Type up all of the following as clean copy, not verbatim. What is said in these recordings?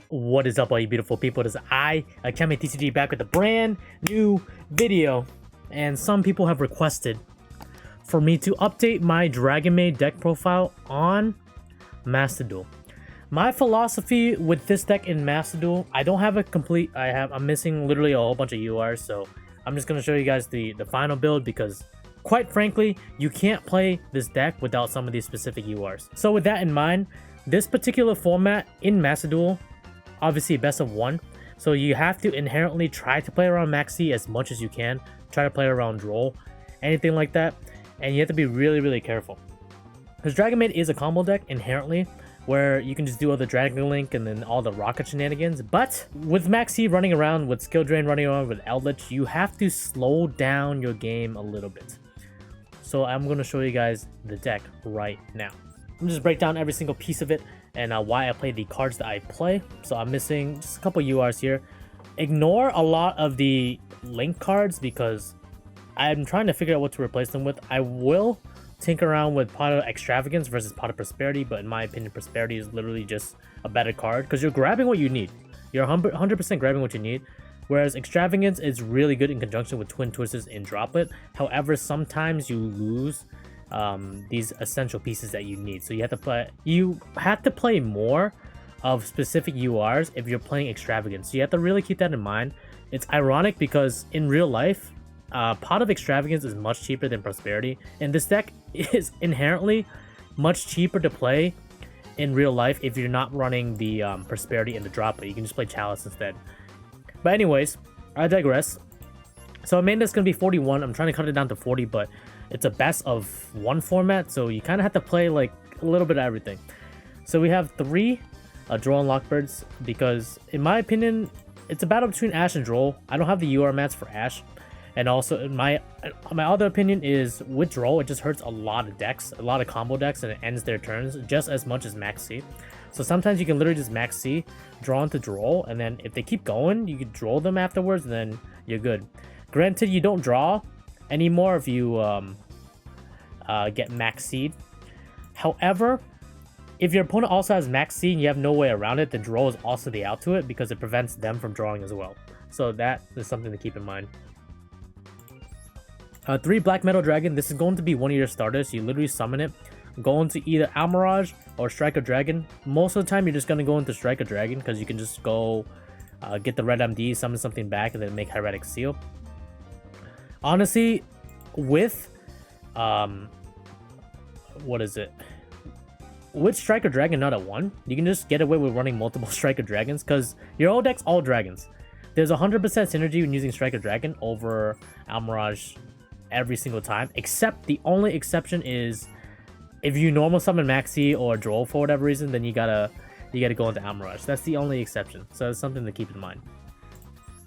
What is up, all you beautiful people? It is I, AkemiTCG, back with a brand new video. And some people have requested for me to update my Dragonmaid deck profile on Master Duel. My philosophy with this deck in Master Duel, I don't have a complete, I'm missing literally a whole bunch of URs, so I'm just going to show you guys the final build because quite frankly, you can't play this deck without some of these specific URs. So with that in mind, this particular format in Master Duel, obviously best of one, so you have to inherently try to play around Maxi as much as you can, try to play around Droll, anything like that, and you have to be really careful because Dragonmaid is a combo deck inherently where you can just do all the Dragon Link and then all the rocket shenanigans, but with Maxi running around, with Skill Drain running around, with Eldritch, you have to slow down your game a little bit. So I'm going to show you guys the deck right now. I'm just break down every single piece of it and why I play the cards that I play. So I'm missing just a couple URs here. Ignore a lot of the link cards because I'm trying to figure out what to replace them with. I will tinker around with Pot of Extravagance versus Pot of Prosperity, but in my opinion, Prosperity is literally just a better card because you're grabbing what you need. You're 100% grabbing what you need. Whereas Extravagance is really good in conjunction with Twin Twisters and Droplet. However, sometimes you lose these essential pieces that you need, so you have to play more of specific URs if you're playing Extravagance, so you have to really keep that in mind. It's ironic because in real life, Pot of Extravagance is much cheaper than Prosperity, and this deck is inherently much cheaper to play in real life if you're not running the Prosperity and the Droplet. You can just play Chalice instead. But anyways, I digress. So I made this gonna be 41. I'm trying to cut it down to 40, but it's a best of one format, so you kind of have to play like a little bit of everything. So we have 3 Droll and Lockbirds because, in my opinion, it's a battle between Ash and Droll. I don't have the UR mats for Ash, and also my other opinion is with Droll, it just hurts a lot of decks, a lot of combo decks, and it ends their turns just as much as Max C. So sometimes you can literally just Max C, draw into Droll, and then if they keep going, you can Droll them afterwards, and then you're good. Granted, you don't draw anymore if you get Max Seed. However, if your opponent also has Max Seed and you have no way around it, then Droll is also the out to it because it prevents them from drawing as well. So that is something to keep in mind. 3 Black Metal Dragon. This is going to be one of your starters. You literally summon it, go into either Almirage or Striker Dragon. Most of the time, you're just going to go into Striker Dragon because you can just go get the red MD, summon something back, and then make Hieratic Seal. Honestly, with with Striker Dragon not at 1, you can just get away with running multiple Striker Dragons because your whole deck's all dragons. There's 100% synergy when using Striker Dragon over Almirage every single time, except the only exception is if you normal summon Maxi or Droll for whatever reason, then you gotta go into Almirage. That's the only exception, so it's something to keep in mind.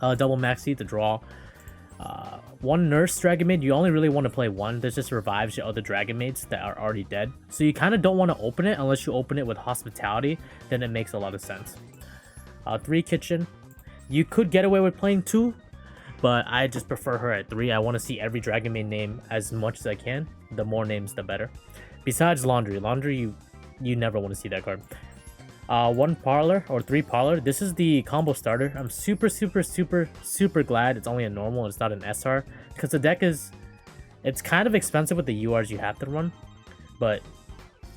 Double Maxi to draw. 1 Nurse Dragonmaid, you only really want to play 1. This just revives your other Dragonmaids that are already dead. So you kind of don't want to open it unless you open it with Hospitality, then it makes a lot of sense. 3 Kitchen. You could get away with playing 2, but I just prefer her at 3. I want to see every Dragonmaid name as much as I can. The more names, the better. Besides Laundry. Laundry, you never want to see that card. 1 Parlor or 3 Parlor. This is the combo starter. I'm super glad it's only a normal and it's not an SR because the deck it's kind of expensive with the URs you have to run, but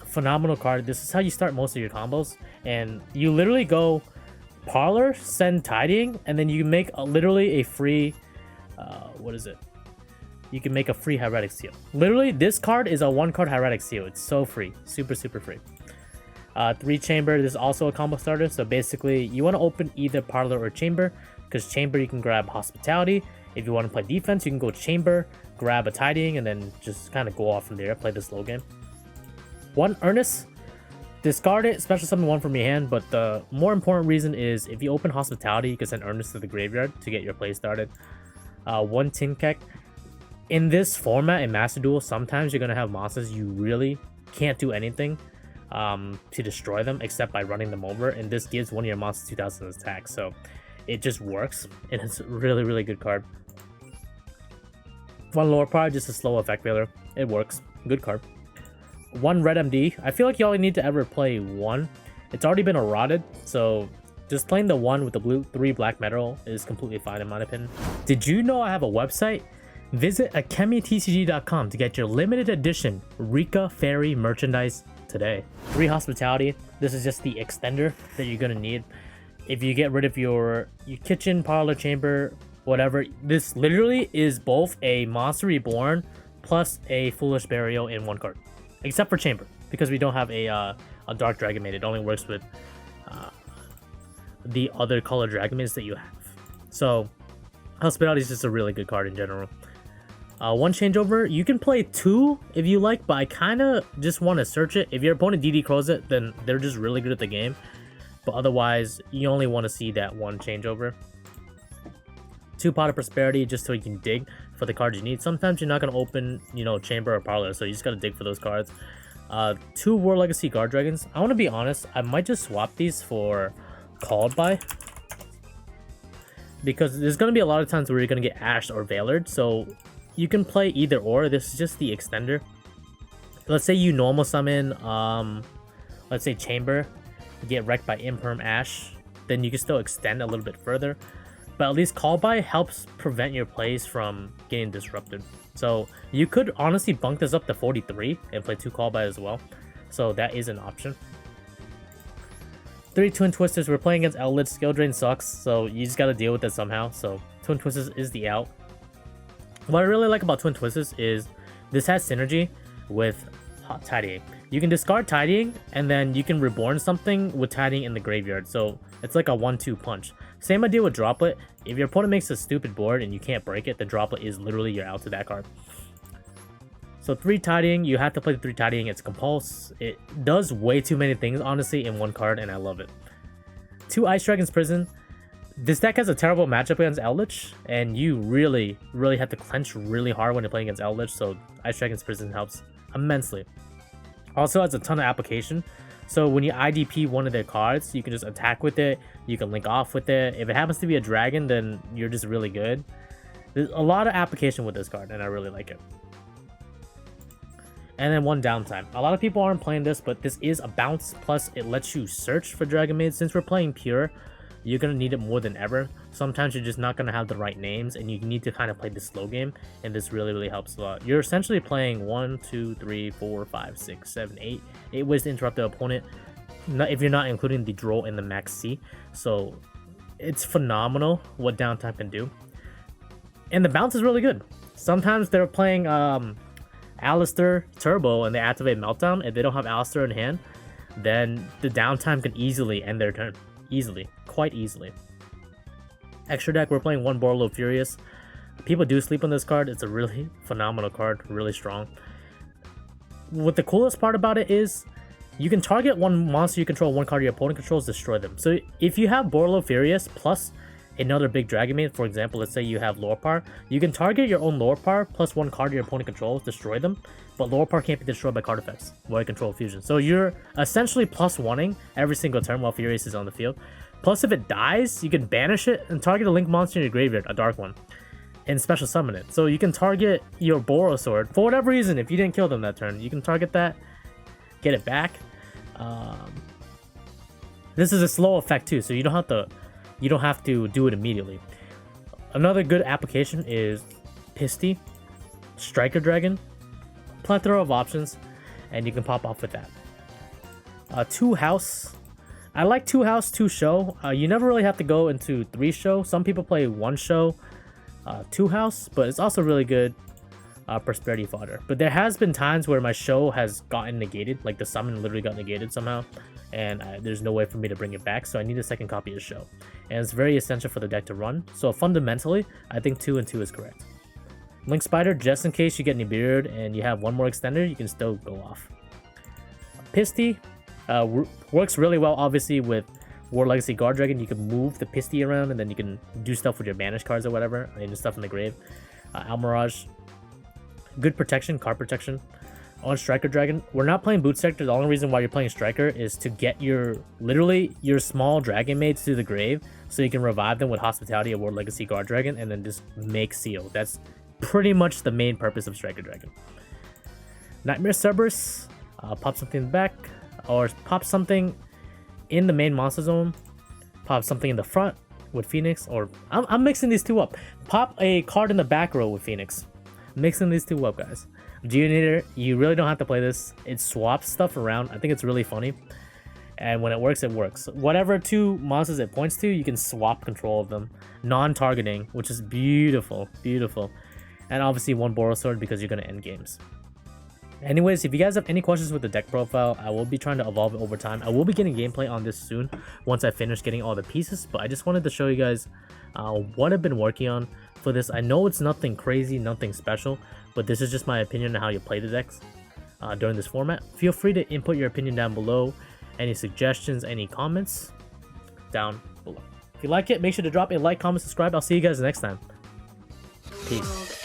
phenomenal card. This is how you start most of your combos, and you literally go Parlor, send Tidying, and then you make literally a free you can make a free Hieratic Seal. Literally, this card is a 1-card Hieratic Seal. It's so free, super free. 3 Chamber. This is also a combo starter, so basically you want to open either Parlor or Chamber because Chamber you can grab Hospitality. If you want to play defense, you can go Chamber, grab a Tidying, and then just kind of go off from there, play the slow game. 1 Earnest. Discard it, special summon 1 from your hand, but the more important reason is if you open Hospitality, you can send Earnest to the graveyard to get your play started. 1 Tinkek. In this format, in Master Duel, sometimes you're going to have monsters you really can't do anything to destroy them except by running them over, and this gives one of your monsters 2000 attack, so it just works, and it's a really good card. 1 Lower Power, just a slow effect failure. It works. Good card. 1 Red MD. I feel like you only need to ever play 1. It's already been eroded, so Just playing the one with the blue 3 black metal is completely fine in my opinion. Did you know I have a website? Visit AkemiTCG.com to get your limited edition Rika Fairy merchandise today. 3 hospitality. This is just the extender that you're gonna need. If you get rid of your kitchen, parlor, chamber, whatever, this literally is both a Monster Reborn plus a Foolish Burial in one card. Except for chamber, because we don't have a Dark Dragonmaid. It only works with the other color Dragonmaids that you have. So hospitality is just a really good card in general. One changeover, you can play 2 if you like, but I kind of just want to search it. If your opponent DD Crows it, then they're just really good at the game. But otherwise, you only want to see that 1 changeover. 2 Pot of Prosperity, just so you can dig for the cards you need. Sometimes you're not going to open, you know, Chamber or Parlor, so you just got to dig for those cards. 2 War Legacy Guard Dragons. I want to be honest, I might just swap these for Called By. Because there's going to be a lot of times where you're going to get Ashed or Veilered, so you can play either or. This is just the extender. Let's say you normal summon, let's say Chamber, get wrecked by Imperm Ash, then you can still extend a little bit further. But at least Call By helps prevent your plays from getting disrupted. So you could honestly bunk this up to 43 and play 2 Call By as well. So that is an option. 3 Twin Twisters. We're playing against Eldritch. Skill Drain sucks, so you just gotta deal with it somehow. So Twin Twisters is the out. What I really like about Twin Twisters is this has synergy with Tidying. You can discard Tidying, and then you can reborn something with Tidying in the graveyard. So it's like a 1-2 punch. Same idea with Droplet. If your opponent makes a stupid board and you can't break it, the Droplet is literally your out to that card. So 3 Tidying, you have to play the 3 Tidying. It's compulse. It does way too many things, honestly, in one card, and I love it. 2 Ice Dragon's Prison. This deck has a terrible matchup against Eldritch, and you really have to clench really hard when you're playing against Eldritch, so Ice Dragon's Prison helps immensely. Also has a ton of application, so when you IDP one of their cards, you can just attack with it, you can link off with it. If it happens to be a dragon, then you're just really good. There's a lot of application with this card, and I really like it. And then 1 downtime. A lot of people aren't playing this, but this is a bounce, plus it lets you search for Dragonmaid. Since we're playing pure, you're going to need it more than ever. Sometimes you're just not going to have the right names, and you need to kind of play the slow game, and this really helps a lot. You're essentially playing 1, 2, 3, 4, 5, 6, 7, 8 ways to interrupt the opponent, if you're not including the draw and the max C. So it's phenomenal what downtime can do. And the bounce is really good. Sometimes they're playing Alistair Turbo and they activate Meltdown. If they don't have Alistair in hand, then the downtime can easily end their turn. Quite easily. Extra deck, we're playing 1 Borlo Furious. People do sleep on this card. It's a really phenomenal card, really strong. What the coolest part about it is you can target 1 monster you control, 1 card your opponent controls, destroy them. So if you have Borlo Furious plus another big Dragonmaid, for example, let's say you have Lorepar, you can target your own Lorepar plus 1 card your opponent controls, destroy them, but Lorepar can't be destroyed by card effects while you control fusion. So you're essentially +1ing every single turn while Furious is on the field. Plus, if it dies, you can banish it and target a link monster in your graveyard, a dark one, and special summon it. So you can target your Boro Sword for whatever reason. If you didn't kill them that turn, you can target that, get it back. This is a slow effect too, so you don't have to do it immediately. Another good application is Pisty, Striker Dragon, plethora of options, and you can pop off with that. 2 House. I like 2 House, 2 Show. You never really have to go into 3 Show. Some people play 1 Show, 2 House, but it's also really good prosperity fodder. But there has been times where my Show has gotten negated, like the summon literally got negated somehow, and there's no way for me to bring it back, so I need a second copy of Show. And it's very essential for the deck to run, so fundamentally, I think 2 and 2 is correct. Link Spider, just in case you get Nibiru'd and you have 1 more extender, you can still go off. Pisty works really well, obviously, with War Legacy Guard Dragon. You can move the Pisty around, and then you can do stuff with your banished cards or whatever, and stuff in the grave. Almirage, good protection, card protection. On Striker Dragon, we're not playing Boot Sector. The only reason why you're playing Striker is to get your small Dragon Maids to the grave, so you can revive them with Hospitality or War Legacy Guard Dragon, and then just make Seal. That's pretty much the main purpose of Striker Dragon. Nightmare Cerberus, pop something in the back, or pop something in the main monster zone. Pop something in the front with Phoenix, or I'm mixing these two up. Pop a card in the back row with Phoenix. Mixing these two up, guys. Geonator, you really don't have to play this. It swaps stuff around. I think it's really funny. And when it works, it works. Whatever two monsters it points to, you can swap control of them. Non-targeting, which is beautiful. Beautiful. And obviously one Boros Sword because you're going to end games. Anyways, if you guys have any questions with the deck profile, I will be trying to evolve it over time. I will be getting gameplay on this soon once I finish getting all the pieces. But I just wanted to show you guys what I've been working on for this. I know it's nothing crazy, nothing special, but this is just my opinion on how you play the decks during this format. Feel free to input your opinion down below. Any suggestions, any comments down below. If you like it, make sure to drop a like, comment, subscribe. I'll see you guys next time. Peace.